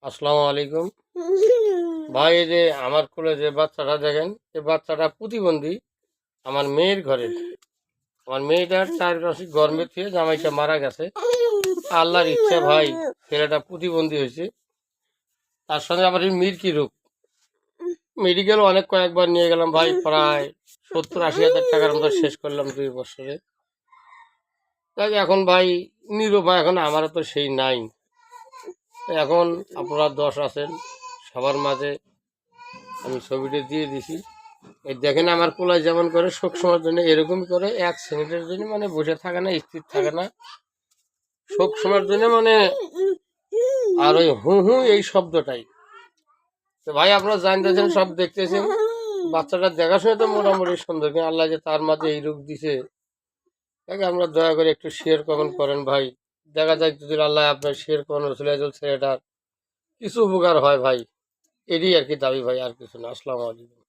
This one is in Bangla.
আসসালামু আলাইকুম ভাই। এই যে আমার কোলে যে বাচ্চাটা দেখেন, এই বাচ্চাটা প্রতিবন্ধী। আমার মেয়ের ঘরের, আমার মেয়েটার 4 মাসিক গর্ভে থেকে জামাইটা মারা গেছে। আল্লাহর ইচ্ছা ভাই, ছেলেটা প্রতিবন্ধী হয়েছে। তার সঙ্গে আবার এই মির্কি রোগ। মেডিকেল অনেক কয়েকবার নিয়ে গেলাম ভাই, প্রায় 70-80 হাজার টাকার মতো শেষ করলাম 2 বছরে। তাই এখন ভাই নিরুপায়, এখন আমারও তো সেই নাই। এখন আপনারা 10 আছেন, সবার মাঝে আমি ছবিটা দিয়ে দিছি। এই দেখেন আমার কোলায় যেমন করে শোক সময়ের জন্য এরকম করে 1 সেকেন্ডের জন্য মানে বসে থাকে না, স্থির থাকে না। শোক সময়ের জন্য মানে আর ওই হু হু এই শব্দটাই। তো ভাই আপনারা জানতেছেন, সব দেখতেছেন, বাচ্চাটা দেখাশোনা তো মোটামুটি সুন্দর, কিন্তু আল্লাহ যে তার মাঝে এই রোগ দিছে, তাকে আমরা দয়া করে একটু শেয়ার কমেন্ট করেন ভাই। দেখা যায় যদি আল্লাহ আপনার শেয়ার করেন চলে ছেলেটার কিছু উপকার হয় ভাই। এরই আর কি দাবি ভাই, আর কিছু না। আসসালামু আলাইকুম।